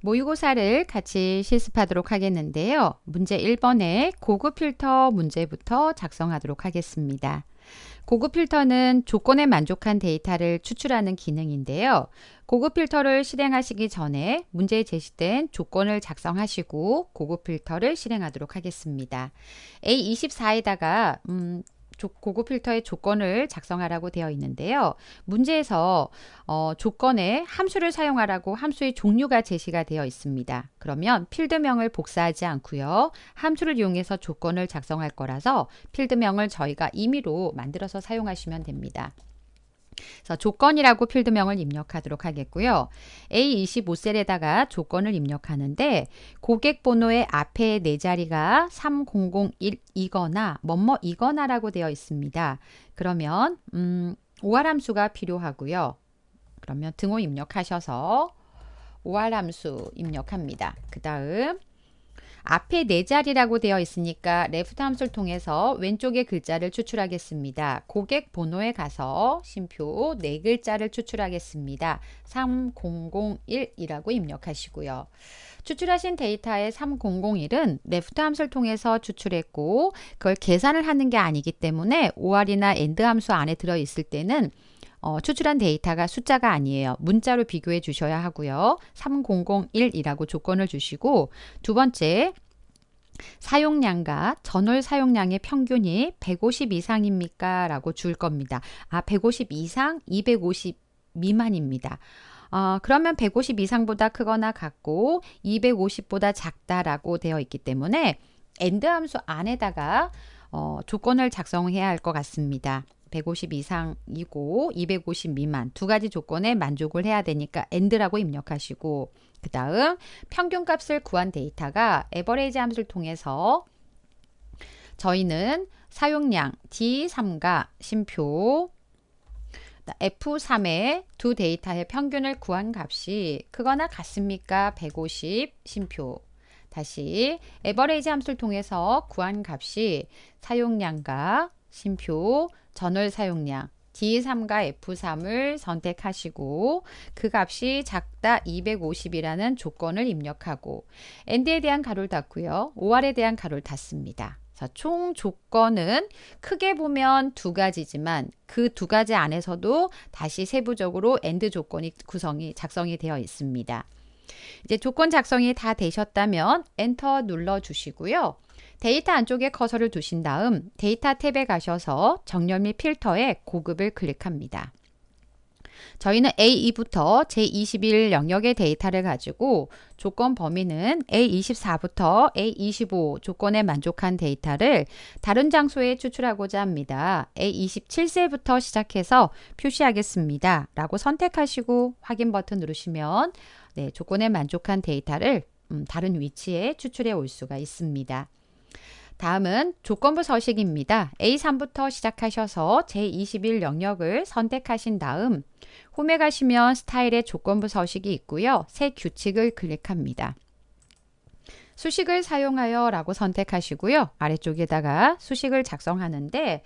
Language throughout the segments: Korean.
모의고사를 같이 실습하도록 하겠는데요. 문제 1번에 고급 필터 문제부터 작성하도록 하겠습니다. 고급 필터는 조건에 만족한 데이터를 추출하는 기능인데요. 고급 필터를 실행하시기 전에 문제에 제시된 조건을 작성하시고 고급 필터를 실행하도록 하겠습니다. A24에다가 고급 필터의 조건을 작성하라고 되어 있는데요. 문제에서 조건에 함수를 사용하라고 함수의 종류가 제시가 되어 있습니다. 그러면 필드명을 복사하지 않고요. 함수를 이용해서 조건을 작성할 거라서 필드명을 저희가 임의로 만들어서 사용하시면 됩니다. 그래서 조건이라고 필드명을 입력하도록 하겠고요. A25셀에다가 조건을 입력하는데 고객 번호의 앞에 네 자리가 3001이거나 뭐뭐이거나라고 되어 있습니다. 그러면 OR 함수가 필요하고요. 그러면 등호 입력하셔서 OR 함수 입력합니다. 그 다음 앞에 네 자리라고 되어 있으니까 레프트 함수를 통해서 왼쪽의 글자를 추출하겠습니다. 고객 번호에 가서 쉼표 네 글자를 추출하겠습니다. 3001이라고 입력하시고요. 추출하신 데이터의 3001은 레프트 함수를 통해서 추출했고 그걸 계산을 하는 게 아니기 때문에 OR이나 AND 함수 안에 들어있을 때는 추출한 데이터가 숫자가 아니에요. 문자로 비교해 주셔야 하고요. 3001이라고 조건을 주시고 두 번째 사용량과 전월 사용량의 평균이 150 이상입니까? 라고 줄 겁니다. 150 이상, 250 미만입니다. 그러면 150 이상보다 크거나 같고 250보다 작다라고 되어 있기 때문에 AND 함수 안에다가 조건을 작성해야 할 것 같습니다. 150 이상이고 250 미만 두 가지 조건에 만족을 해야 되니까 AND라고 입력하시고 그 다음 평균값을 구한 데이터가 에버레이지 함수를 통해서 저희는 사용량 D3과 쉼표 F3의 두 데이터의 평균을 구한 값이 크거나 같습니까? 150 쉼표 다시 에버레이지 함수를 통해서 구한 값이 사용량과 쉼표 전월 사용량 D3과 F3을 선택하시고 그 값이 작다 250이라는 조건을 입력하고 AND에 대한 가로를 닫고요. OR에 대한 가로를 닫습니다. 총 조건은 크게 보면 두 가지지만 그 두 가지 안에서도 다시 세부적으로 AND 조건이 작성이 되어 있습니다. 이제 조건 작성이 다 되셨다면 엔터 눌러 주시고요. 데이터 안쪽에 커서를 두신 다음 데이터 탭에 가셔서 정렬 및 필터에 고급을 클릭합니다. 저희는 A2부터 제21 영역의 데이터를 가지고 조건 범위는 A24부터 A25 조건에 만족한 데이터를 다른 장소에 추출하고자 합니다. A27셀부터 시작해서 표시하겠습니다. 라고 선택하시고 확인 버튼 누르시면 조건에 만족한 데이터를 다른 위치에 추출해 올 수가 있습니다. 다음은 조건부 서식입니다. A3부터 시작하셔서 제21 영역을 선택하신 다음 홈에 가시면 스타일의 조건부 서식이 있고요. 새 규칙을 클릭합니다. 수식을 사용하여 라고 선택하시고요. 아래쪽에다가 수식을 작성하는데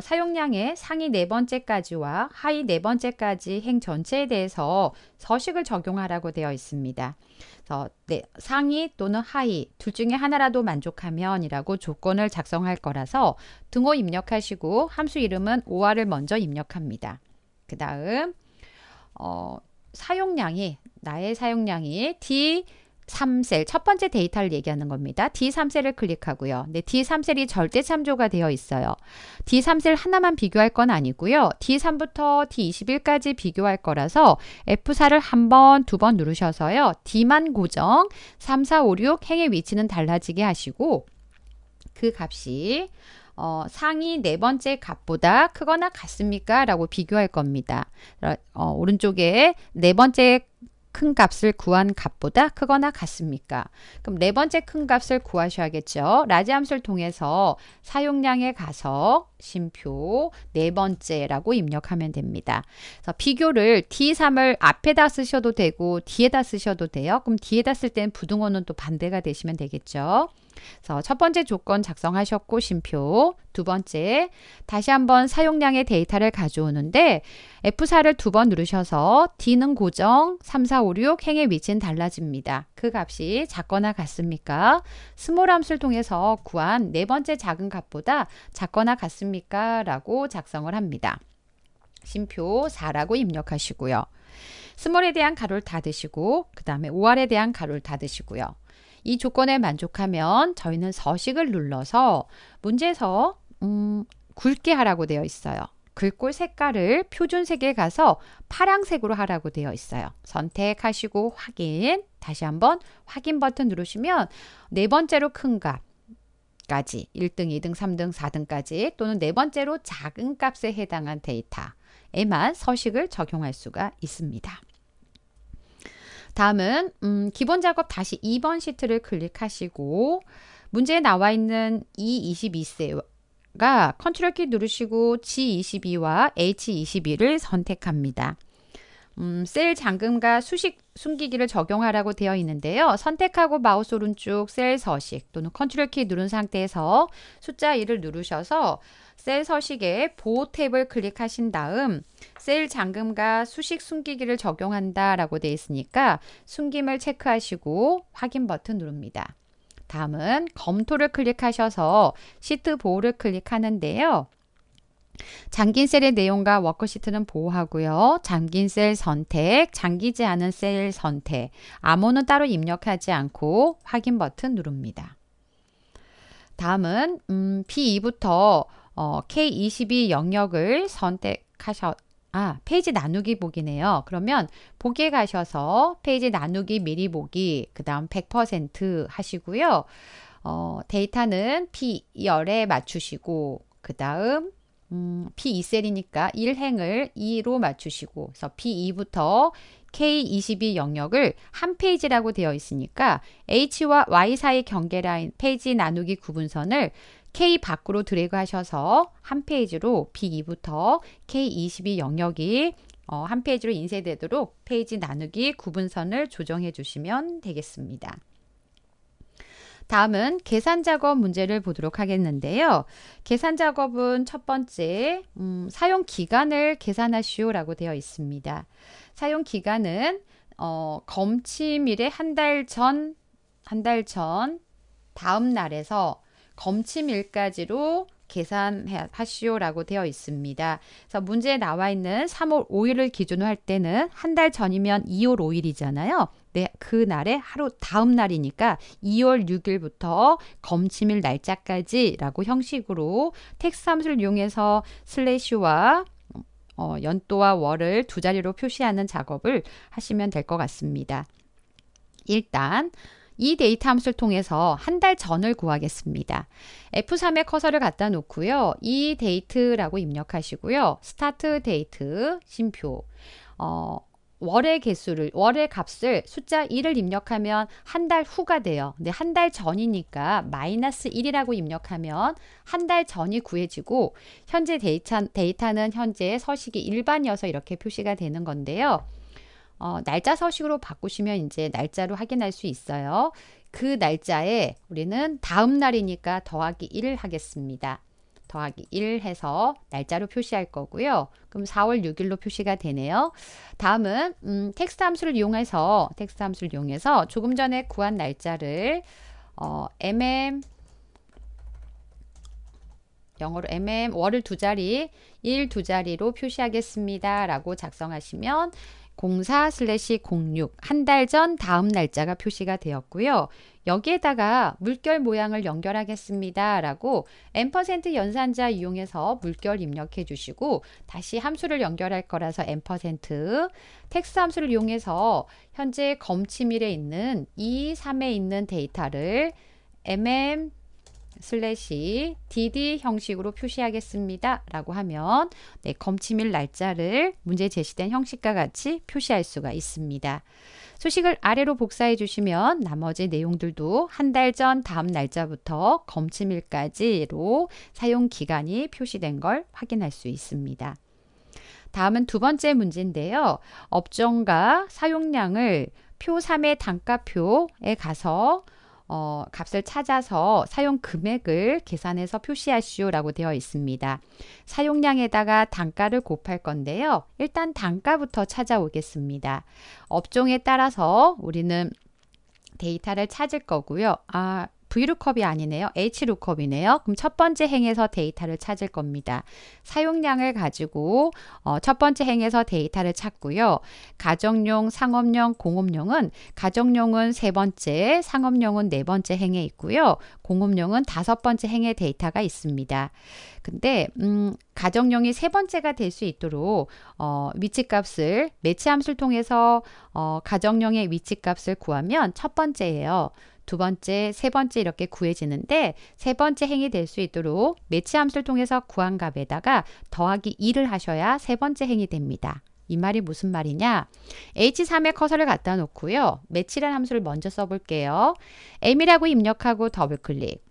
사용량의 상위 네 번째까지와 하위 네 번째까지 행 전체에 대해서 서식을 적용하라고 되어 있습니다. 상위 또는 하위 둘 중에 하나라도 만족하면 이라고 조건을 작성할 거라서 등호 입력하시고 함수 이름은 OR을 먼저 입력합니다. 그 다음 나의 사용량이 D3셀 첫 번째 데이터를 얘기하는 겁니다. D3셀을 클릭하고요. D3셀이 절대 참조가 되어 있어요. D3셀 하나만 비교할 건 아니고요. D3부터 D21까지 비교할 거라서 F4를 한 번, 두 번 누르셔서요. D만 고정, 3, 4, 5, 6 행의 위치는 달라지게 하시고 그 값이 상위 네 번째 값보다 크거나 같습니까? 라고 비교할 겁니다. 오른쪽에 네 번째 큰 값을 구한 값보다 크거나 같습니까? 그럼 네 번째 큰 값을 구하셔야겠죠. 라지 함수를 통해서 사용량에 가서 쉼표 네 번째라고 입력하면 됩니다. 그래서 비교를 D3을 앞에다 쓰셔도 되고 뒤에다 쓰셔도 돼요. 그럼 뒤에다 쓸 때는 부등호는 또 반대가 되시면 되겠죠. 그래서 첫 번째 조건 작성하셨고 쉼표. 두 번째, 다시 한번 사용량의 데이터를 가져오는데 F4를 두 번 누르셔서 D는 고정, 3, 4, 5, 6 행의 위치는 달라집니다. 그 값이 작거나 같습니까? 스몰 함수를 통해서 구한 네 번째 작은 값보다 작거나 같습니까? 라고 작성을 합니다. 쉼표 4라고 입력하시고요. 스몰에 대한 가로를 닫으시고 그 다음에 OR에 대한 가로를 닫으시고요. 이 조건에 만족하면 저희는 서식을 눌러서 문제에서 굵게 하라고 되어 있어요. 글꼴 색깔을 표준색에 가서 파란색으로 하라고 되어 있어요. 선택하시고 확인. 다시 한번 확인 버튼 누르시면 네 번째로 큰 값까지 1등, 2등, 3등, 4등까지 또는 네 번째로 작은 값에 해당한 데이터에만 서식을 적용할 수가 있습니다. 다음은 기본 작업 다시 2번 시트를 클릭하시고 문제에 나와 있는 E22셀가 컨트롤 키 누르시고 G22와 H22를 선택합니다. 셀 잠금과 수식 숨기기를 적용하라고 되어 있는데요. 선택하고 마우스 오른쪽 셀 서식 또는 컨트롤 키 누른 상태에서 숫자 1을 누르셔서 셀 서식에 보호 탭을 클릭하신 다음 셀 잠금과 수식 숨기기를 적용한다 라고 되어 있으니까 숨김을 체크하시고 확인 버튼 누릅니다. 다음은 검토를 클릭하셔서 시트 보호를 클릭하는데요. 잠긴 셀의 내용과 워크시트는 보호하고요. 잠긴 셀 선택, 잠기지 않은 셀 선택, 암호는 따로 입력하지 않고 확인 버튼 누릅니다. 다음은 B2부터 K22 영역을 페이지 나누기 보기네요. 그러면 보기에 가셔서 페이지 나누기 미리 보기, 그 다음 100% 하시고요. 데이터는 P2열에 맞추시고, 그 다음 P2셀이니까 1행을 2로 맞추시고, 그래서 P2부터 K22 영역을 한 페이지라고 되어 있으니까 H와 Y 사이 경계 라인 페이지 나누기 구분선을 K 밖으로 드래그 하셔서 한 페이지로 B2부터 K22 영역이 한 페이지로 인쇄되도록 페이지 나누기 구분선을 조정해 주시면 되겠습니다. 다음은 계산 작업 문제를 보도록 하겠는데요. 계산 작업은 첫 번째, 사용 기간을 계산하시오 라고 되어 있습니다. 사용 기간은 검침일의 한 달 전 다음 날에서 검침일까지로 계산하시오라고 되어 있습니다. 그래서 문제에 나와 있는 3월 5일을 기준으로 할 때는 한 달 전이면 2월 5일이잖아요. 네, 그 날의 하루 다음 날이니까 2월 6일부터 검침일 날짜까지라고 형식으로 텍스트 함수를 이용해서 슬래시와 연도와 월을 두 자리로 표시하는 작업을 하시면 될 것 같습니다. 일단 이 데이터 함수를 통해서 한 달 전을 구하겠습니다. F3에 커서를 갖다 놓고요. 이 데이트라고 입력하시고요. 스타트 데이트 쉼표 월의 값을 숫자 1을 입력하면 한 달 후가 돼요. 근데 한 달 전이니까 마이너스 1이라고 입력하면 한 달 전이 구해지고 현재 데이터는 현재 서식이 일반이어서 이렇게 표시가 되는 건데요. 날짜 서식으로 바꾸시면 이제 날짜로 확인할 수 있어요. 그 날짜에 우리는 다음 날이니까 더하기 1을 하겠습니다. 더하기 1 해서 날짜로 표시할 거고요. 그럼 4월 6일로 표시가 되네요. 다음은 텍스트 함수를 이용해서 조금 전에 구한 날짜를 영어로 월을 두 자리, 일 두 자리로 표시하겠습니다. 라고 작성하시면 04/06 한 달 전 다음 날짜가 표시가 되었고요. 여기에다가 물결 모양을 연결하겠습니다. 라고 %, 연산자 이용해서 물결 입력해 주시고 다시 함수를 연결할 거라서 %, 텍스트 함수를 이용해서 현재 검침일에 있는 2, 3에 있는 데이터를 dd 형식으로 표시하겠습니다. 라고 하면 검침일 날짜를 문제 제시된 형식과 같이 표시할 수가 있습니다. 소식을 아래로 복사해 주시면 나머지 내용들도 한 달 전 다음 날짜부터 검침일까지로 사용 기간이 표시된 걸 확인할 수 있습니다. 다음은 두 번째 문제인데요. 업종과 사용량을 표 3의 단가표에 가서 값을 찾아서 사용 금액을 계산해서 표시하시오라고 되어 있습니다. 사용량에다가 단가를 곱할 건데요. 일단 단가부터 찾아오겠습니다. 업종에 따라서 우리는 데이터를 찾을 거고요. VLOOKUP이 아니네요. HLOOKUP이네요. 그럼 첫 번째 행에서 데이터를 찾을 겁니다. 사용량을 가지고 첫 번째 행에서 데이터를 찾고요. 가정용, 상업용, 공업용은 가정용은 세 번째, 상업용은 네 번째 행에 있고요. 공업용은 다섯 번째 행에 데이터가 있습니다. 근데 가정용이 세 번째가 될 수 있도록 위치값을 매치 함수를 통해서 가정용의 위치값을 구하면 첫 번째예요. 두 번째, 세 번째 이렇게 구해지는데 세 번째 행이 될 수 있도록 매치 함수를 통해서 구한 값에다가 더하기 2를 하셔야 세 번째 행이 됩니다. 이 말이 무슨 말이냐? H3에 커서를 갖다 놓고요. 매치라는 함수를 먼저 써볼게요. M이라고 입력하고 더블클릭.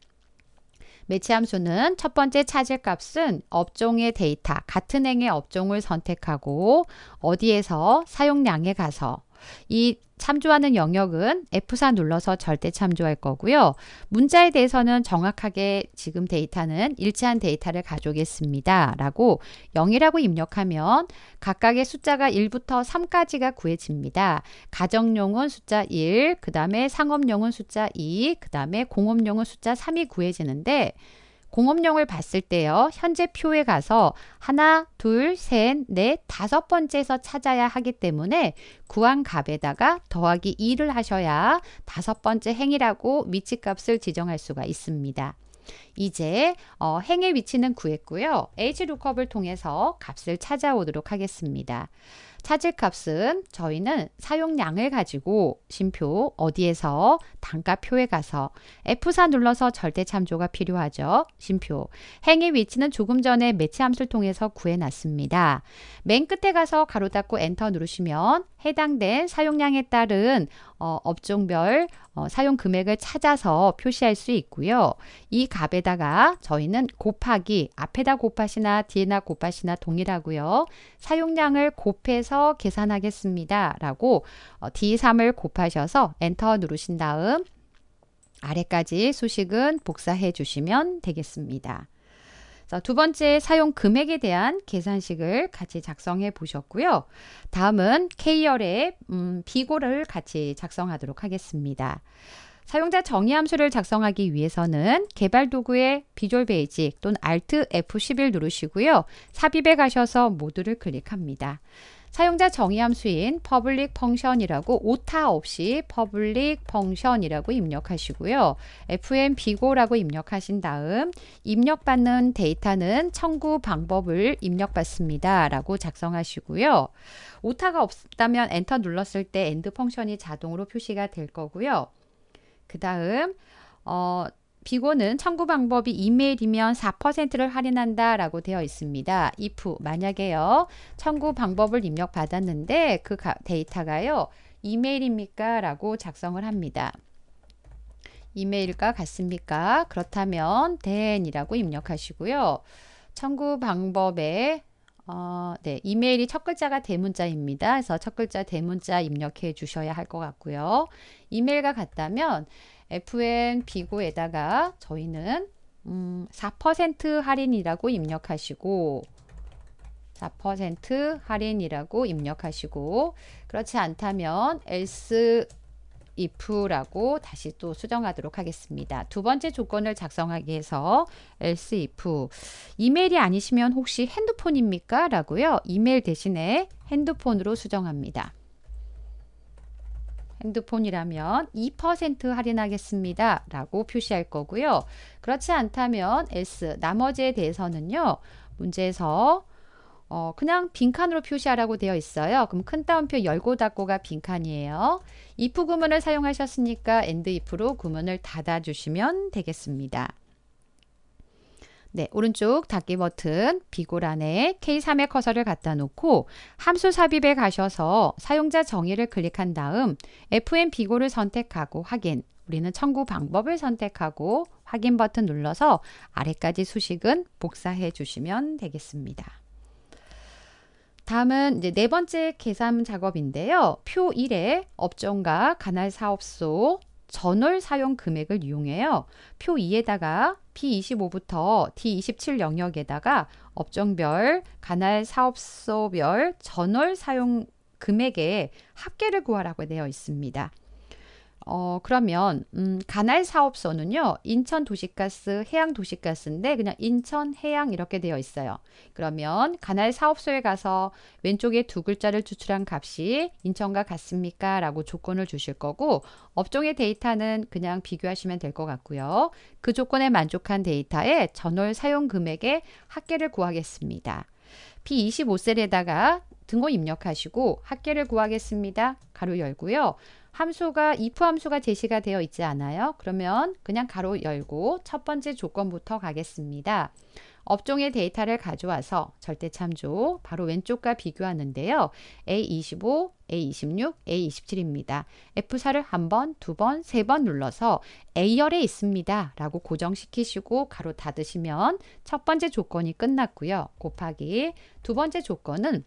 매치 함수는 첫 번째 찾을 값은 업종의 데이터, 같은 행의 업종을 선택하고 어디에서 사용량에 가서 이 참조하는 영역은 F4 눌러서 절대 참조할 거고요. 문자에 대해서는 정확하게 지금 데이터는 일치한 데이터를 가져오겠습니다. 라고 0이라고 입력하면 각각의 숫자가 1부터 3까지가 구해집니다. 가정용은 숫자 1, 그 다음에 상업용은 숫자 2, 그 다음에 공업용은 숫자 3이 구해지는데 공업용을 봤을 때요. 현재 표에 가서 하나, 둘, 셋, 넷, 다섯 번째에서 찾아야 하기 때문에 구한 값에다가 더하기 2를 하셔야 다섯 번째 행이라고 위치값을 지정할 수가 있습니다. 이제 행의 위치는 구했고요. HLOOKUP을 통해서 값을 찾아오도록 하겠습니다. 찾을 값은 저희는 사용량을 가지고 쉼표 어디에서 단가표에 가서 F4 눌러서 절대 참조가 필요하죠. 쉼표. 행의 위치는 조금 전에 매치 함수를 통해서 구해놨습니다. 맨 끝에 가서 가로 닫고 엔터 누르시면 해당된 사용량에 따른 업종별 사용 금액을 찾아서 표시할 수 있고요. 이 값에다가 저희는 곱하기 앞에다 곱하시나 뒤에나 곱하시나 동일하고요. 사용량을 곱해서 계산하겠습니다. 라고 D3을 곱하셔서 엔터 누르신 다음 아래까지 수식은 복사해 주시면 되겠습니다. 두 번째 사용 금액에 대한 계산식을 같이 작성해 보셨고요. 다음은 K열의 비고를 같이 작성하도록 하겠습니다. 사용자 정의 함수를 작성하기 위해서는 개발 도구의 비주얼 베이직 또는 Alt F11 누르시고요. 삽입에 가셔서 모두를 클릭합니다. 사용자 정의 함수인 public function이라고 오타 없이 public function이라고 입력하시고요. fn 비고라고 입력하신 다음 입력받는 데이터는 청구 방법을 입력받습니다. 라고 작성하시고요. 오타가 없다면 엔터 눌렀을 때 end 펑션이 자동으로 표시가 될 거고요. 그 다음 비고는 청구 방법이 이메일이면 4%를 할인한다 라고 되어 있습니다. if 만약에요. 청구 방법을 입력받았는데 그 데이터가요. 이메일입니까? 라고 작성을 합니다. 이메일과 같습니까? 그렇다면 then이라고 입력하시고요. 청구 방법에 네, 이메일이 첫 글자가 대문자입니다. 그래서 첫 글자 대문자 입력해 주셔야 할 것 같고요. 이메일과 같다면 fn 비고에다가 저희는 4% 할인이라고 입력하시고 4% 할인이라고 입력하시고 그렇지 않다면 else if라고 다시 또 수정하도록 하겠습니다. 두 번째 조건을 작성하기 위해서 else if 이메일이 아니시면 혹시 핸드폰입니까? 라고요. 이메일 대신에 핸드폰으로 수정합니다. 핸드폰이라면 2% 할인하겠습니다. 라고 표시할 거고요. 그렇지 않다면 else 나머지에 대해서는요. 문제에서 그냥 빈칸으로 표시하라고 되어 있어요. 그럼 큰 따옴표 열고 닫고가 빈칸이에요. if 구문을 사용하셨으니까 end if로 구문을 닫아주시면 되겠습니다. 네, 오른쪽 닫기 버튼 비고란에 K3의 커서를 갖다 놓고 함수 삽입에 가셔서 사용자 정의를 클릭한 다음 FN 비고를 선택하고 확인. 우리는 청구 방법을 선택하고 확인 버튼 눌러서 아래까지 수식은 복사해 주시면 되겠습니다. 다음은 이제 네 번째 계산 작업인데요. 표 1에 업종과 관할 사업소 전월 사용 금액을 이용해요. 표 2에다가 B25부터 D27 영역에다가 업종별, 관할 사업소별 전월 사용 금액의 합계를 구하라고 되어 있습니다. 그러면 관할 사업소는요. 인천 도시가스, 해양 도시가스인데 그냥 인천, 해양 이렇게 되어 있어요. 그러면 관할 사업소에 가서 왼쪽에 두 글자를 추출한 값이 인천과 같습니까? 라고 조건을 주실 거고 업종의 데이터는 그냥 비교하시면 될 것 같고요. 그 조건에 만족한 데이터의 전월 사용 금액의 합계를 구하겠습니다. B25셀에다가 등호 입력하시고 합계를 구하겠습니다. 가로 열고요. 함수가 if 함수가 제시가 되어 있지 않아요? 그러면 그냥 가로 열고 첫 번째 조건부터 가겠습니다. 업종의 데이터를 가져와서 절대참조 바로 왼쪽과 비교하는데요. A25, A26, A27입니다. F4를 한 번, 두 번, 세 번 눌러서 A열에 있습니다. 라고 고정시키시고 가로 닫으시면 첫 번째 조건이 끝났고요. 곱하기 두 번째 조건은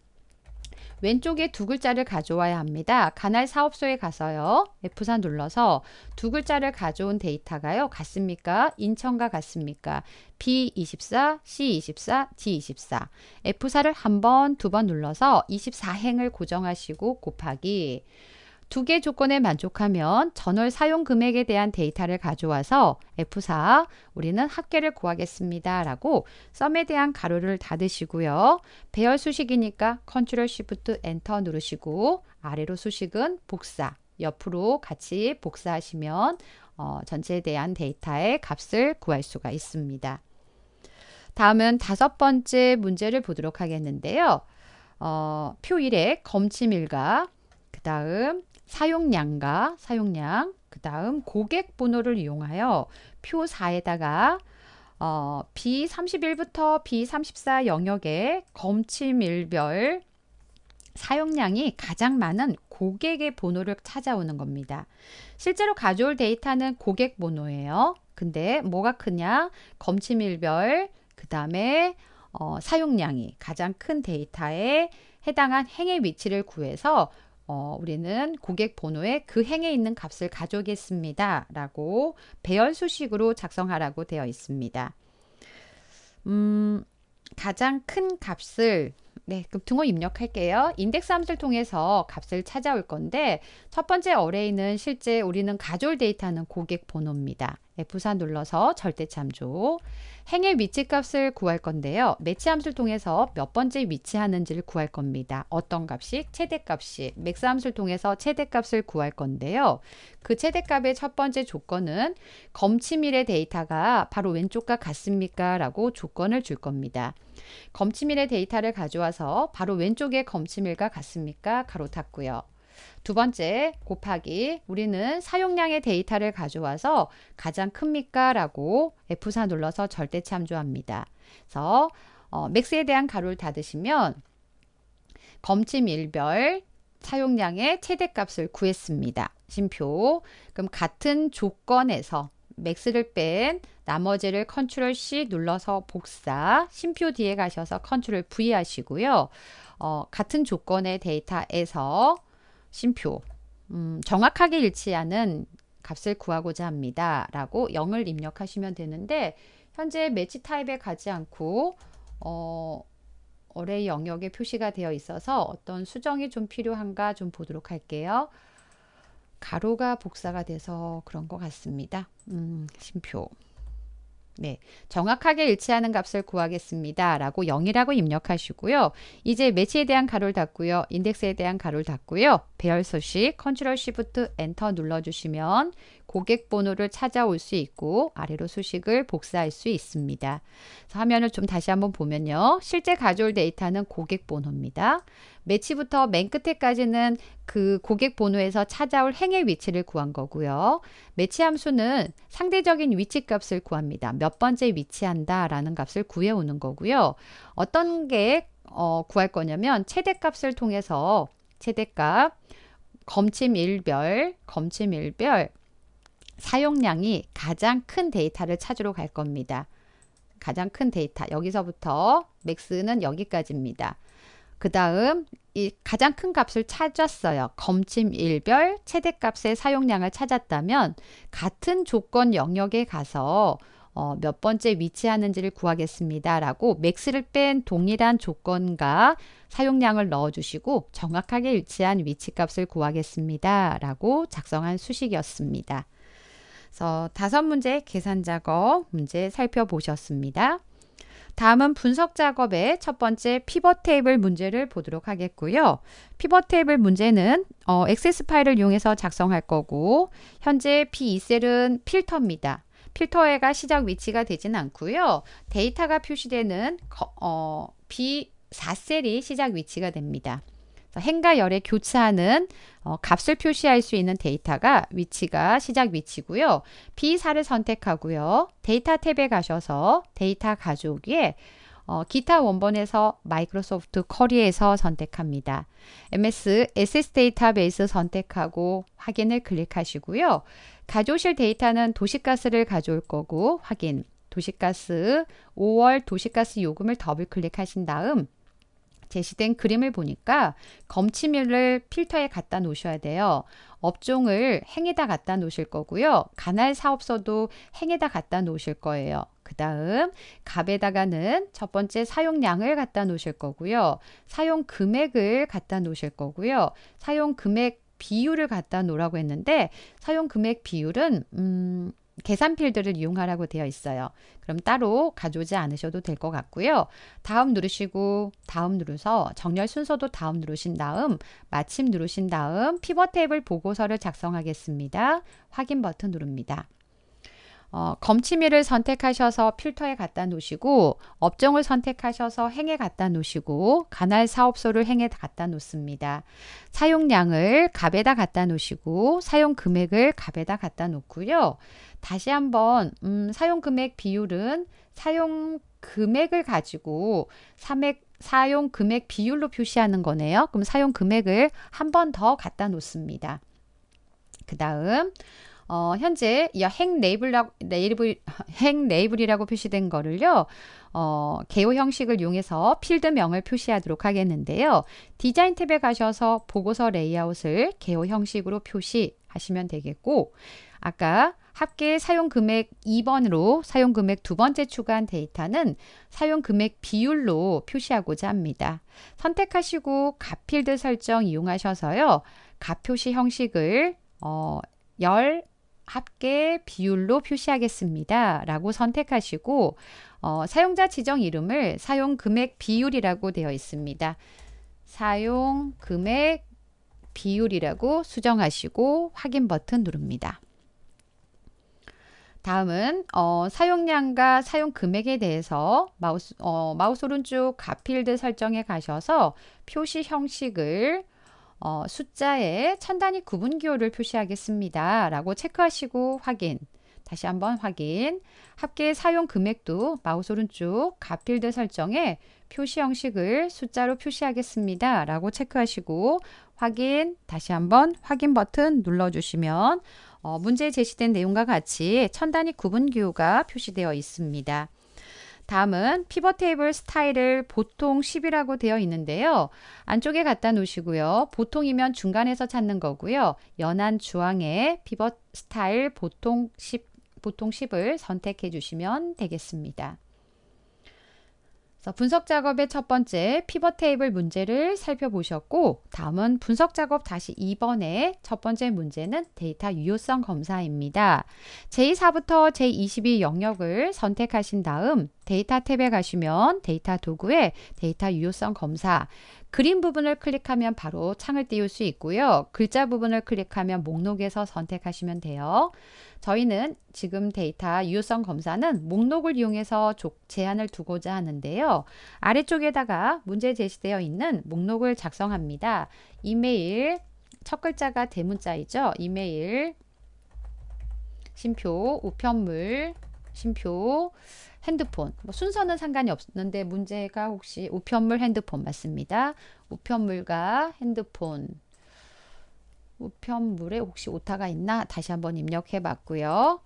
왼쪽에 두 글자를 가져와야 합니다. 관할 사업소에 가서요. F4 눌러서 두 글자를 가져온 데이터가요. 같습니까? 인천과 같습니까? B24, C24, D24. F4를 한 번, 두 번 눌러서 24행을 고정하시고 곱하기 두 개 조건에 만족하면 전월 사용 금액에 대한 데이터를 가져와서 F4 우리는 합계를 구하겠습니다. 라고 썸에 대한 가로를 닫으시고요. 배열 수식이니까 Ctrl Shift Enter 누르시고 아래로 수식은 복사 옆으로 같이 복사하시면 전체에 대한 데이터의 값을 구할 수가 있습니다. 다음은 다섯 번째 문제를 보도록 하겠는데요. 표 1에 검침일과 그 다음 사용량과 사용량, 그 다음 고객 번호를 이용하여 표 4에다가 B31부터 B34 영역의 검침일별 사용량이 가장 많은 고객의 번호를 찾아오는 겁니다. 실제로 가져올 데이터는 고객 번호예요. 근데 뭐가 크냐? 검침일별, 그 다음에 사용량이 가장 큰 데이터에 해당한 행의 위치를 구해서 우리는 고객 번호에 그 행에 있는 값을 가져오겠습니다. 라고 배열 수식으로 작성하라고 되어 있습니다. 가장 큰 값을 그럼 등호 입력할게요. 인덱스 함수를 통해서 값을 찾아올 건데 첫 번째 어레이는 실제 우리는 가져올 데이터는 고객 번호입니다. F4 눌러서 절대참조. 행의 위치 값을 구할 건데요. 매치 함수를 통해서 몇 번째 위치하는지를 구할 겁니다. 어떤 값이? 최대값이. 맥스 함수를 통해서 최대값을 구할 건데요. 그 최대값의 첫 번째 조건은 검침일의 데이터가 바로 왼쪽과 같습니까? 라고 조건을 줄 겁니다. 검침일의 데이터를 가져와서 바로 왼쪽의 검침일과 같습니까? 가로 닫고요. 두 번째 곱하기 우리는 사용량의 데이터를 가져와서 가장 큽니까? 라고 F4 눌러서 절대 참조합니다. 그래서 맥스에 대한 가로를 닫으시면 검침일별 사용량의 최대값을 구했습니다. 심표. 그럼 같은 조건에서 맥스를 뺀 나머지를 Ctrl C 눌러서 복사, 심표 뒤에 가셔서 Ctrl V 하시고요. 같은 조건의 데이터에서 심표, 정확하게 일치하는 값을 구하고자 합니다. 라고 0을 입력하시면 되는데 현재 매치 타입에 가지 않고 어레이 영역에 표시가 되어 있어서 어떤 수정이 좀 필요한가 좀 보도록 할게요. 가로가 복사가 돼서 그런 것 같습니다. 심표. 네, 정확하게 일치하는 값을 구하겠습니다. 라고 0이라고 입력하시고요. 이제 매치에 대한 가로를 닫고요. 인덱스에 대한 가로를 닫고요. 배열 소식 Ctrl Shift Enter 눌러주시면 고객 번호를 찾아올 수 있고 아래로 수식을 복사할 수 있습니다. 화면을 좀 다시 한번 보면요. 실제 가져올 데이터는 고객 번호입니다. 매치부터 맨 끝에까지는 그 고객 번호에서 찾아올 행의 위치를 구한 거고요. 매치 함수는 상대적인 위치 값을 구합니다. 몇 번째 위치한다 라는 값을 구해오는 거고요. 어떤 게 구할 거냐면 최대값을 통해서 최대값 검침일별 사용량이 가장 큰 데이터를 찾으러 갈 겁니다. 가장 큰 데이터 여기서부터 맥스는 여기까지입니다. 그 다음 이 가장 큰 값을 찾았어요. 검침 1별 최대값의 사용량을 찾았다면 같은 조건 영역에 가서 몇 번째 위치하는지를 구하겠습니다. 라고 맥스를 뺀 동일한 조건과 사용량을 넣어주시고 정확하게 일치한 위치값을 구하겠습니다. 라고 작성한 수식이었습니다. 그래서 5문제 계산 작업 문제 살펴보셨습니다. 다음은 분석 작업의 첫 번째 피벗 테이블 문제를 보도록 하겠고요. 피벗 테이블 문제는 엑세스 파일을 이용해서 작성할 거고 현재 P2셀은 필터입니다. 필터가 시작 위치가 되진 않고요. 데이터가 표시되는 B4셀이 시작 위치가 됩니다. 행과 열에 교차하는 값을 표시할 수 있는 데이터가 위치가 시작 위치고요. B4를 선택하고요. 데이터 탭에 가셔서 데이터 가져오기에 기타 원본에서 마이크로소프트 커리에서 선택합니다. MS SS 데이터베이스 선택하고 확인을 클릭하시고요. 가져오실 데이터는 도시가스를 가져올 거고 확인. 도시가스 5월 도시가스 요금을 더블 클릭하신 다음 제시된 그림을 보니까 검침일을 필터에 갖다 놓으셔야 돼요. 업종을 행에다 갖다 놓으실 거고요. 관할 사업소도 행에다 갖다 놓으실 거예요. 그 다음 값에다가는 첫 번째 사용량을 갖다 놓으실 거고요. 사용 금액을 갖다 놓으실 거고요. 사용 금액 비율을 갖다 놓으라고 했는데 사용 금액 비율은 계산 필드를 이용하라고 되어 있어요. 그럼 따로 가져오지 않으셔도 될 것 같고요. 다음 누르시고 다음 누르서 정렬 순서도 다음 누르신 다음 마침 누르신 다음 피벗 테이블 보고서를 작성하겠습니다. 확인 버튼 누릅니다. 검침일을 선택하셔서 필터에 갖다 놓으시고 업종을 선택하셔서 행에 갖다 놓으시고 관할 사업소를 행에 갖다 놓습니다. 사용량을 값에다 갖다 놓으시고 사용 금액을 값에다 갖다 놓고요. 다시 한번 사용 금액 비율은 사용 금액을 가지고 사용 금액 비율로 표시하는 거네요. 그럼 사용 금액을 한 번 더 갖다 놓습니다. 그 다음 현재 이 행 레이블이라고 표시된 거를요. 개요 형식을 이용해서 필드명을 표시하도록 하겠는데요. 디자인 탭에 가셔서 보고서 레이아웃을 개요 형식으로 표시하시면 되겠고 아까 합계 사용금액 2번으로 사용금액 두 번째 추가한 데이터는 사용금액 비율로 표시하고자 합니다. 선택하시고 값 필드 설정 이용하셔서요. 값 표시 형식을 열 합계 비율로 표시하겠습니다. 라고 선택하시고 사용자 지정 이름을 사용금액 비율이라고 되어 있습니다. 사용금액 비율이라고 수정하시고 확인 버튼 누릅니다. 다음은 사용량과 사용 금액에 대해서 마우스 오른쪽 값 필드 설정에 가셔서 표시 형식을 숫자에 천 단위 구분 기호를 표시하겠습니다. 라고 체크하시고 확인. 다시 한번 확인. 합계 사용 금액도 마우스 오른쪽 값 필드 설정에 표시 형식을 숫자로 표시하겠습니다. 라고 체크하시고 확인. 다시 한번 확인 버튼 눌러주시면 문제에 제시된 내용과 같이 천 단위 구분 기호가 표시되어 있습니다. 다음은 피벗 테이블 스타일을 보통 10이라고 되어 있는데요. 안쪽에 갖다 놓으시고요. 보통이면 중간에서 찾는 거고요. 연한 주황에 피벗 스타일 보통 10을 선택해 주시면 되겠습니다. 그래서 분석 작업의 첫 번째 피벗 테이블 문제를 살펴보셨고 다음은 분석 작업 다시 2번의 첫 번째 문제는 데이터 유효성 검사입니다. 제24부터 제22 영역을 선택하신 다음 데이터 탭에 가시면 데이터 도구에 데이터 유효성 검사 그림 부분을 클릭하면 바로 창을 띄울 수 있고요. 글자 부분을 클릭하면 목록에서 선택하시면 돼요. 저희는 지금 데이터 유효성 검사는 목록을 이용해서 제한을 두고자 하는데요. 아래쪽에다가 문제 제시되어 있는 목록을 작성합니다. 이메일, 첫 글자가 대문자이죠. 이메일, 쉼표, 우편물, 쉼표, 핸드폰. 순서는 상관이 없는데 문제가 혹시 우편물, 핸드폰 맞습니다. 우편물과 핸드폰. 우편물에 혹시 오타가 있나 다시 한번 입력해 봤고요.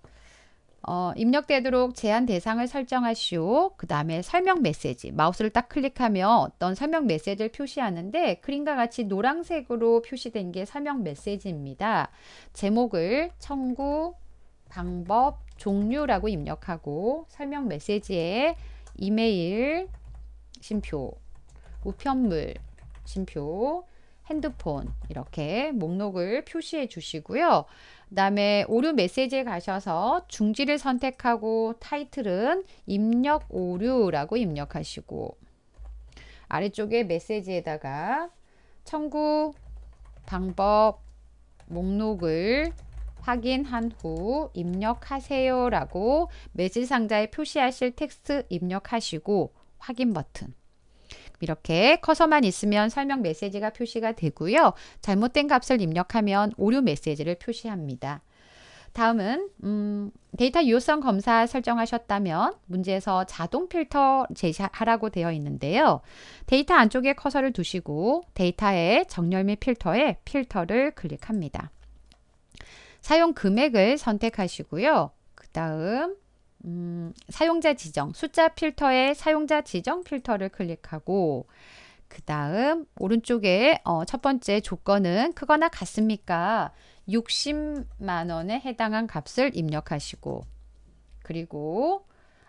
입력되도록 제한 대상을 설정하시오. 그 다음에 설명 메시지. 마우스를 딱 클릭하면 어떤 설명 메시지를 표시하는데 그림과 같이 노란색으로 표시된 게 설명 메시지입니다. 제목을 청구, 방법, 종류라고 입력하고 설명 메시지에 이메일, 쉼표, 우편물, 쉼표, 핸드폰 이렇게 목록을 표시해 주시고요. 그 다음에 오류 메시지에 가셔서 중지를 선택하고 타이틀은 입력 오류라고 입력하시고 아래쪽에 메시지에다가 청구 방법 목록을 확인한 후 입력하세요 라고 메시지 상자에 표시하실 텍스트 입력하시고 확인 버튼 이렇게 커서만 있으면 설명 메시지가 표시가 되고요. 잘못된 값을 입력하면 오류 메시지를 표시합니다. 다음은 데이터 유효성 검사 설정하셨다면 문제에서 자동 필터 제시하라고 되어 있는데요. 데이터 안쪽에 커서를 두시고 데이터의 정렬 및 필터에 필터를 클릭합니다. 사용 금액을 선택하시고요. 그 다음 사용자 지정, 숫자 필터에 사용자 지정 필터를 클릭하고 그 다음 오른쪽에 첫 번째 조건은 크거나 같습니까? 60만 원에 해당한 값을 입력하시고 그리고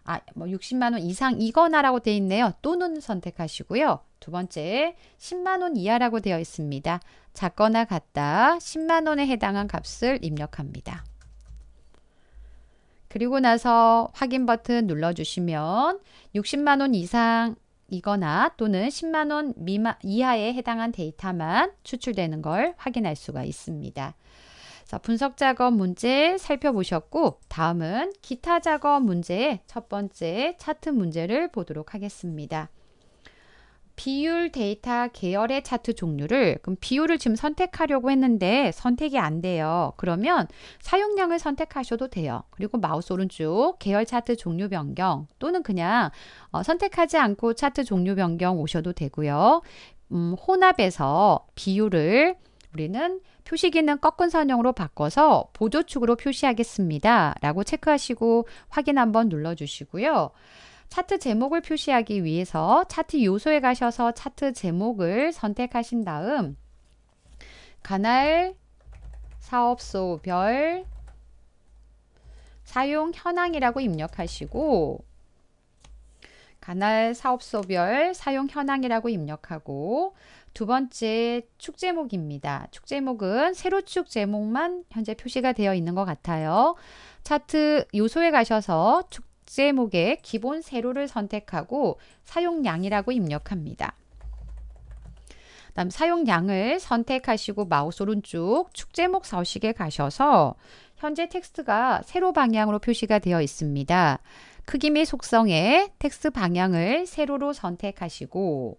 60만 원 이상이거나라고 되어 있네요. 또는 선택하시고요. 두 번째 10만 원 이하라고 되어 있습니다. 작거나 같다 10만 원에 해당한 값을 입력합니다. 그리고 나서 확인 버튼 눌러주시면 60만 원 이상이거나 또는 10만 원 이하에 해당한 데이터만 추출되는 걸 확인할 수가 있습니다. 그래서 분석 작업 문제 살펴보셨고 다음은 기타 작업 문제의 첫 번째 차트 문제를 보도록 하겠습니다. 비율 데이터 계열의 차트 종류를 그럼 비율을 지금 선택하려고 했는데 선택이 안 돼요. 그러면 사용량을 선택하셔도 돼요. 그리고 마우스 오른쪽 계열 차트 종류 변경 또는 그냥 선택하지 않고 차트 종류 변경 오셔도 되고요. 혼합해서 비율을 우리는 표시기는 꺾은 선형으로 바꿔서 보조축으로 표시하겠습니다. 라고 체크하시고 확인 한번 눌러주시고요. 차트 제목을 표시하기 위해서 차트 요소에 가셔서 차트 제목을 선택하신 다음 관할 사업소별 사용 현황이라고 입력하시고 관할 사업소별 사용 현황이라고 입력하고 두 번째 축 제목입니다. 축 제목은 세로축 제목만 현재 표시가 되어 있는 것 같아요. 차트 요소에 가셔서 축 제목의 기본 세로를 선택하고 사용량이라고 입력합니다. 다음 사용량을 선택하시고 마우스 오른쪽 축 제목 서식에 가셔서 현재 텍스트가 세로 방향으로 표시가 되어 있습니다. 크기 및 속성의 텍스트 방향을 세로로 선택하시고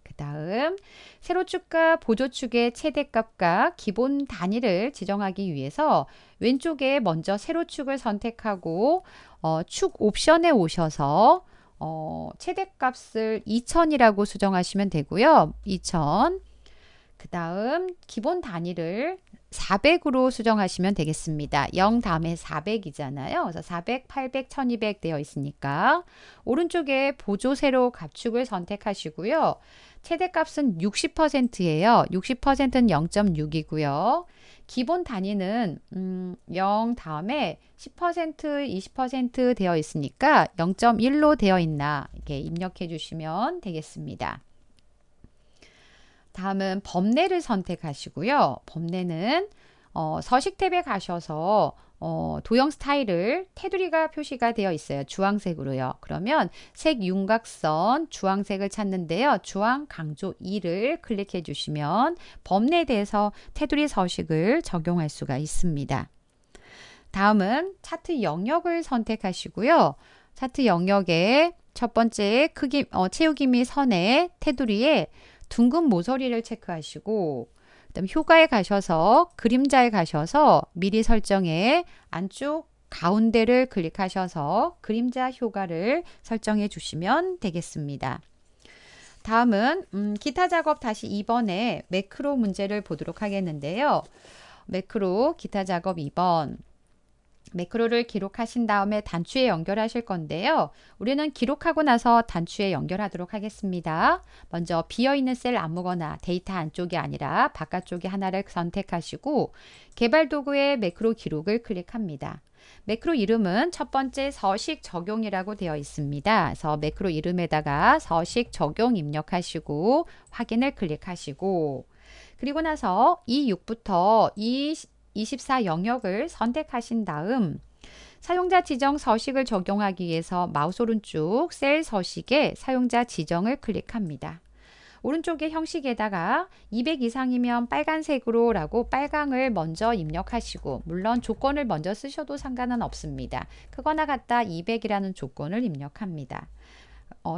그 다음 세로축과 보조축의 최대값과 기본 단위를 지정하기 위해서 왼쪽에 먼저 세로축을 선택하고 축 옵션에 오셔서 최대값을 2000이라고 수정하시면 되고요. 2000. 그 다음 기본 단위를 400으로 수정하시면 되겠습니다. 0 다음에 400이잖아요. 그래서 400, 800, 1200 되어 있으니까 오른쪽에 보조 세로 가축을 선택하시고요. 최대값은 60%예요. 60%는 0.6이고요. 기본 단위는 0 다음에 10%, 20% 되어 있으니까 0.1로 되어 있나 이렇게 입력해 주시면 되겠습니다. 다음은 범례를 선택하시고요. 범례는 서식 탭에 가셔서 도형 스타일을 테두리가 표시가 되어 있어요. 주황색으로요. 그러면 색 윤곽선 주황색을 찾는데요. 주황 강조 2를 클릭해 주시면 범례에 대해서 테두리 서식을 적용할 수가 있습니다. 다음은 차트 영역을 선택하시고요. 차트 영역의 첫 번째 크기 채우기 및 선의 테두리에 둥근 모서리를 체크하시고 그다음 효과에 가셔서 그림자에 가셔서 미리 설정해 안쪽 가운데를 클릭하셔서 그림자 효과를 설정해 주시면 되겠습니다. 다음은 기타 작업 다시 2번에 매크로 문제를 보도록 하겠는데요. 매크로 기타 작업 2번 매크로를 기록하신 다음에 단추에 연결하실 건데요. 우리는 기록하고 나서 단추에 연결하도록 하겠습니다. 먼저 비어있는 셀 아무거나 데이터 안쪽이 아니라 바깥쪽에 하나를 선택하시고 개발 도구의 매크로 기록을 클릭합니다. 매크로 이름은 첫 번째 서식 적용이라고 되어 있습니다. 그래서 매크로 이름에다가 서식 적용 입력하시고 확인을 클릭하시고 그리고 나서 E6부터 E24 영역을 선택하신 다음 사용자 지정 서식을 적용하기 위해서 마우스 오른쪽 셀 서식에 사용자 지정을 클릭합니다. 오른쪽의 형식에다가 200 이상이면 빨간색으로 라고 빨강을 먼저 입력하시고 물론 조건을 먼저 쓰셔도 상관은 없습니다. 크거나 같다 200이라는 조건을 입력합니다.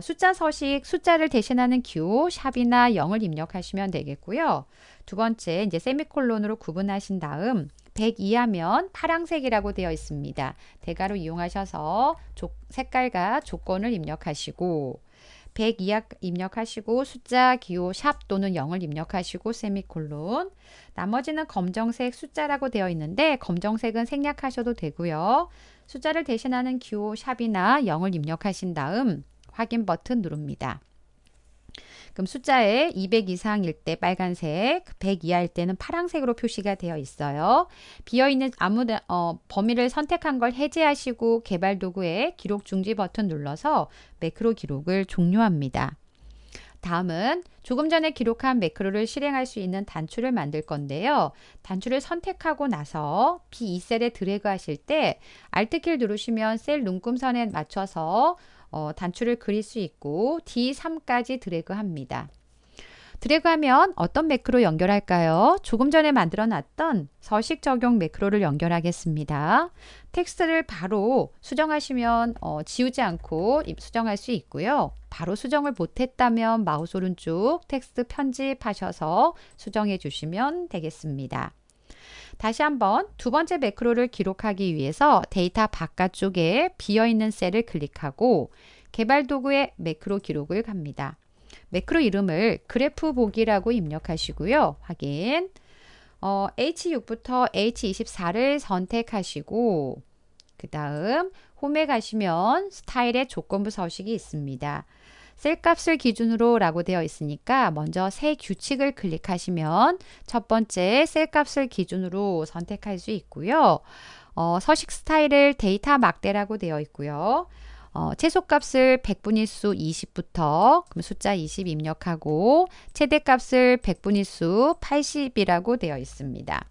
숫자 서식, 숫자를 대신하는 기호, 샵이나 0을 입력하시면 되겠고요. 두 번째, 이제 세미콜론으로 구분하신 다음 100 이하면 파란색이라고 되어 있습니다. 대괄호 이용하셔서 색깔과 조건을 입력하시고 100 이하 입력하시고 숫자, 기호, 샵 또는 0을 입력하시고 세미콜론. 나머지는 검정색 숫자라고 되어 있는데 검정색은 생략하셔도 되고요. 숫자를 대신하는 기호, 샵이나 0을 입력하신 다음 확인 버튼 누릅니다. 그럼 숫자에 200 이상일 때 빨간색, 100 이하일 때는 파란색으로 표시가 되어 있어요. 비어있는 범위를 선택한 걸 해제하시고 개발 도구에 기록 중지 버튼 눌러서 매크로 기록을 종료합니다. 다음은 조금 전에 기록한 매크로를 실행할 수 있는 단추를 만들 건데요. 단추를 선택하고 나서 B2셀에 드래그 하실 때 Alt키를 누르시면 셀 눈금선에 맞춰서 단추를 그릴 수 있고 D3까지 드래그 합니다. 드래그하면 어떤 매크로 연결할까요? 조금 전에 만들어 놨던 서식 적용 매크로를 연결하겠습니다. 텍스트를 바로 수정하시면 지우지 않고 수정할 수 있고요. 바로 수정을 못했다면 마우스 오른쪽 텍스트 편집하셔서 수정해 주시면 되겠습니다. 다시 한번 두 번째 매크로를 기록하기 위해서 데이터 바깥쪽에 비어있는 셀을 클릭하고 개발 도구의 매크로 기록을 갑니다. 매크로 이름을 그래프 보기라고 입력하시고요. 확인. H6부터 H24를 선택하시고 그 다음 홈에 가시면 스타일의 조건부 서식이 있습니다. 셀값을 기준으로 라고 되어 있으니까 먼저 새 규칙을 클릭하시면 첫 번째 셀값을 기준으로 선택할 수 있고요. 서식 스타일을 데이터 막대라고 되어 있고요. 최소값을 100분위수 20부터 그럼 숫자 20 입력하고 최대값을 100분위수 80이라고 되어 있습니다.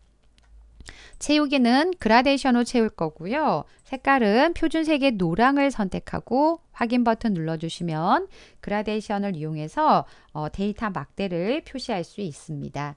채우기는 그라데이션으로 채울 거고요. 색깔은 표준색의 노랑을 선택하고 확인 버튼 눌러주시면 그라데이션을 이용해서 데이터 막대를 표시할 수 있습니다.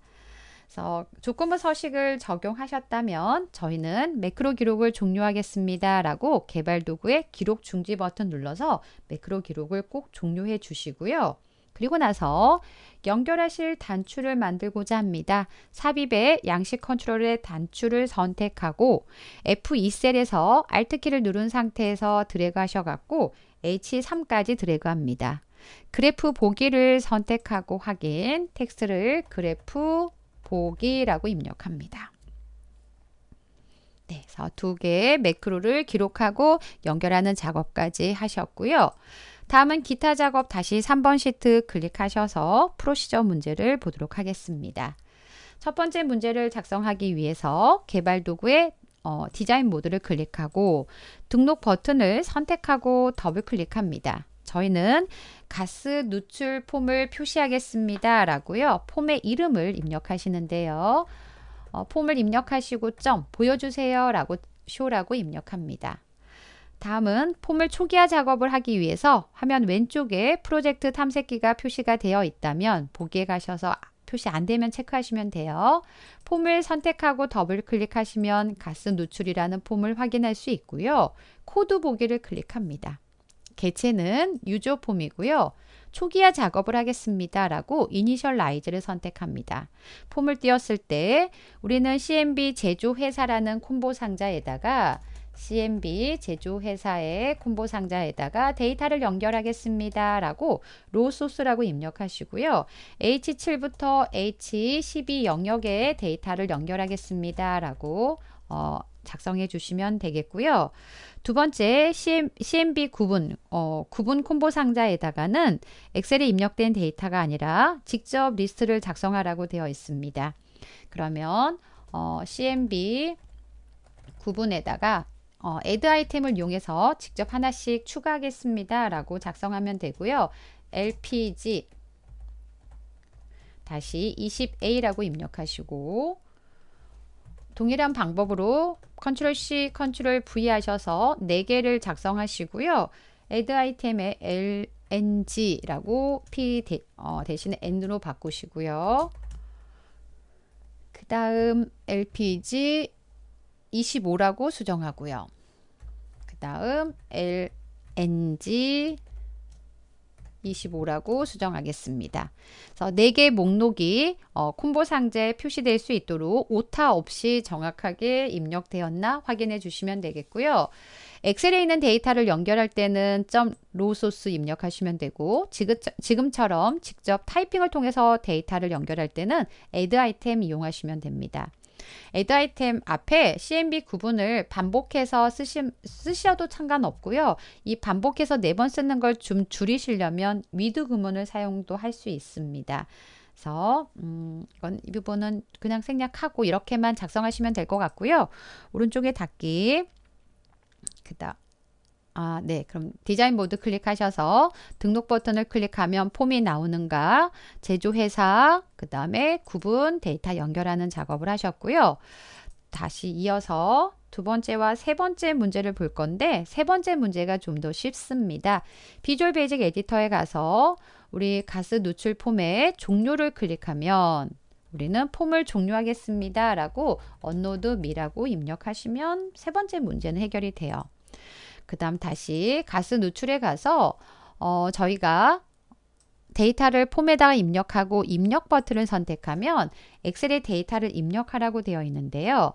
그래서 조건부 서식을 적용하셨다면 저희는 매크로 기록을 종료하겠습니다 라고 개발 도구의 기록 중지 버튼 눌러서 매크로 기록을 꼭 종료해 주시고요. 그리고 나서 연결하실 단추를 만들고자 합니다. 삽입의 양식 컨트롤의 단추를 선택하고 F2셀에서 Alt키를 누른 상태에서 드래그 하셔갖고 H3까지 드래그 합니다. 그래프 보기를 선택하고 확인, 텍스트를 그래프 보기라고 입력합니다. 네, 그래서 두 개의 매크로를 기록하고 연결하는 작업까지 하셨고요. 다음은 기타 작업 다시 3번 시트 클릭하셔서 프로시저 문제를 보도록 하겠습니다. 첫 번째 문제를 작성하기 위해서 개발 도구의 디자인 모드를 클릭하고 등록 버튼을 선택하고 더블 클릭합니다. 저희는 가스 누출 폼을 표시하겠습니다 라고요. 폼의 이름을 입력하시는데요. 폼을 입력하시고 점 보여주세요 라고 쇼라고 입력합니다. 다음은 폼을 초기화 작업을 하기 위해서 화면 왼쪽에 프로젝트 탐색기가 표시가 되어 있다면 보기에 가셔서 표시 안 되면 체크하시면 돼요. 폼을 선택하고 더블 클릭하시면 가스 누출이라는 폼을 확인할 수 있고요. 코드 보기를 클릭합니다. 개체는 유저 폼이고요. 초기화 작업을 하겠습니다 라고 이니셜라이즈를 선택합니다. 폼을 띄웠을 때 우리는 CMB 제조회사라는 콤보 상자에다가 CMB 제조회사의 콤보 상자에다가 데이터를 연결하겠습니다 라고 로소스라고 입력하시고요. H7부터 H12 영역에 데이터를 연결하겠습니다 라고 작성해 주시면 되겠고요. 두 번째 CMB 구분, 구분 콤보 상자에다가는 엑셀에 입력된 데이터가 아니라 직접 리스트를 작성하라고 되어 있습니다. 그러면 CMB 구분에다가 add 아이템을 이용해서 직접 하나씩 추가하겠습니다 라고 작성하면 되고요. LPG 다시 20A라고 입력하시고 동일한 방법으로 컨트롤 C, 컨트롤 V 하셔서 4개를 작성하시고요. add 아이템에 LNG라고 P 대신에 N으로 바꾸시고요. 그 다음 LPG 25라고 수정하고요. 그 다음 LNG 25라고 수정하겠습니다. 그래서 4개 목록이 콤보 상자에 표시될 수 있도록 오타 없이 정확하게 입력되었나 확인해 주시면 되겠고요. 엑셀에 있는 데이터를 연결할 때는 .row소스 입력하시면 되고 지금처럼 직접 타이핑을 통해서 데이터를 연결할 때는 add 아이템 이용하시면 됩니다. add 아이템 앞에 CMB 구분을 반복해서 쓰셔도 상관없고요. 이 반복해서 4번 쓰는 걸 좀 줄이시려면 with 구문을 사용도 할 수 있습니다. 그래서 이건 이 부분은 그냥 생략하고 이렇게만 작성하시면 될 것 같고요. 오른쪽에 닫기 그다음 네. 그럼 디자인 모드 클릭하셔서 등록 버튼을 클릭하면 폼이 나오는가, 제조회사, 그 다음에 구분, 데이터 연결하는 작업을 하셨고요. 다시 이어서 두 번째와 세 번째 문제를 볼 건데 세 번째 문제가 좀 더 쉽습니다. 비주얼 베이직 에디터에 가서 우리 가스 누출 폼의 종료를 클릭하면 우리는 폼을 종료하겠습니다 라고 언로드 미라고 입력하시면 세 번째 문제는 해결이 돼요. 그 다음 다시 가스 누출에 가서 저희가 데이터를 폼에다가 입력하고 입력 버튼을 선택하면 엑셀에 데이터를 입력하라고 되어 있는데요.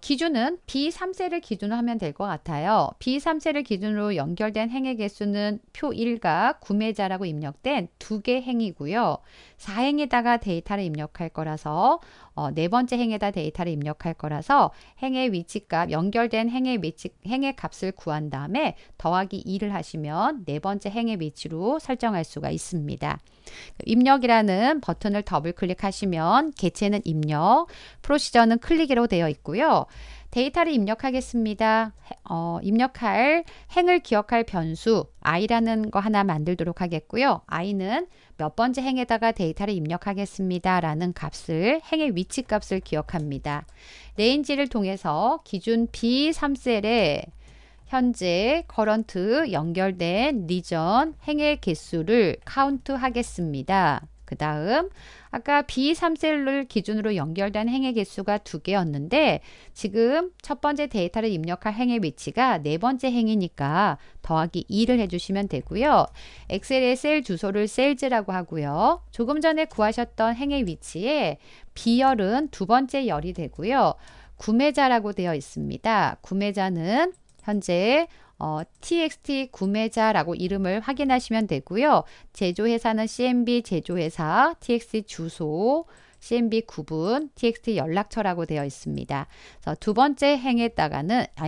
기준은 B3셀을 기준으로 하면 될 것 같아요. B3셀을 기준으로 연결된 행의 개수는 표 1과 구매자라고 입력된 2개 행이고요. 4행에다가 데이터를 입력할 거라서 네 번째 행에다 데이터를 입력할 거라서 행의 위치값, 연결된 행의 값을 구한 다음에 더하기 2를 하시면 네 번째 행의 위치로 설정할 수가 있습니다. 입력이라는 버튼을 더블 클릭하시면 개체는 입력, 프로시저는 클릭으로 되어 있고요. 데이터를 입력하겠습니다. 입력할 행을 기억할 변수 i라는 거 하나 만들도록 하겠고요. i는 몇 번째 행에다가 데이터를 입력하겠습니다 라는 값을 행의 위치 값을 기억합니다. 레인지를 통해서 기준 B3셀에 현재 커런트 연결된 리전 행의 개수를 카운트 하겠습니다. 그 다음 아까 B3셀을 기준으로 연결된 행의 개수가 2개였는데 지금 첫 번째 데이터를 입력할 행의 위치가 네 번째 행이니까 더하기 2를 해주시면 되고요. 엑셀의 셀 주소를 셀즈라고 하고요. 조금 전에 구하셨던 행의 위치에 B열은 두 번째 열이 되고요. 구매자라고 되어 있습니다. 구매자는 현재 txt 구매자라고 이름을 확인하시면 되고요. 제조회사는 CMB 제조회사, txt 주소, CMB 구분, txt 연락처라고 되어 있습니다. 그래서 두 번째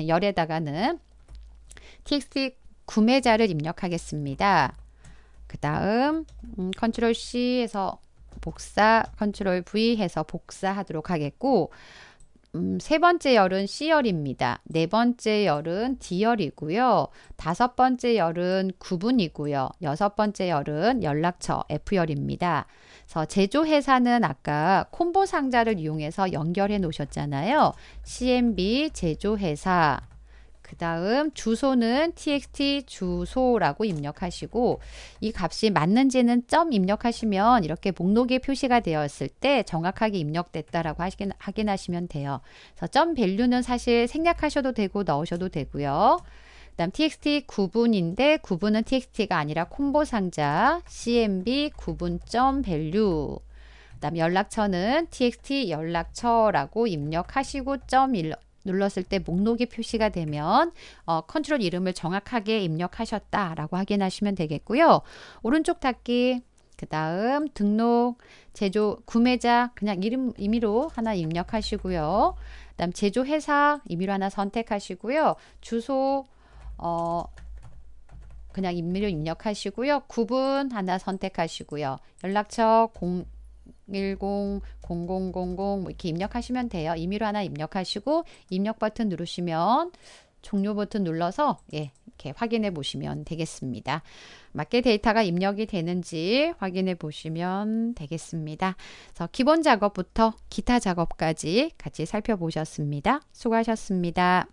열에다가는 txt 구매자를 입력하겠습니다. 그 다음 컨트롤 C에서 복사, 컨트롤 V 해서 복사하도록 하겠고 세 번째 열은 C열입니다. 네 번째 열은 D열이고요. 다섯 번째 열은 구분이고요. 여섯 번째 열은 연락처 F열입니다. 그래서 제조회사는 아까 콤보 상자를 이용해서 연결해 놓으셨잖아요. CMB 제조회사. 그 다음 주소는 txt 주소라고 입력하시고 이 값이 맞는지는 점 입력하시면 이렇게 목록에 표시가 되었을 때 정확하게 입력됐다라고 확인하시면 돼요. 그래서 점 밸류는 사실 생략하셔도 되고 넣으셔도 되고요. 그 다음 txt 구분인데 구분은 txt가 아니라 콤보 상자 cmb 구분 점 밸류. 그 다음 연락처는 txt 연락처라고 입력하시고 점 눌렀을 때 목록이 표시가 되면 컨트롤 이름을 정확하게 입력하셨다라고 확인하시면 되겠고요. 오른쪽 닫기 그 다음 등록, 제조, 구매자 그냥 이름 임의로 하나 입력하시고요. 그 다음 제조회사 임의로 하나 선택하시고요. 주소 그냥 임의로 입력하시고요. 구분 하나 선택하시고요. 연락처 010-0000 뭐 이렇게 입력하시면 돼요. 임의로 하나 입력하시고 입력 버튼 누르시면 종료 버튼 눌러서 이렇게 확인해 보시면 되겠습니다. 맞게 데이터가 입력이 되는지 확인해 보시면 되겠습니다. 그래서 기본 작업부터 기타 작업까지 같이 살펴보셨습니다. 수고하셨습니다.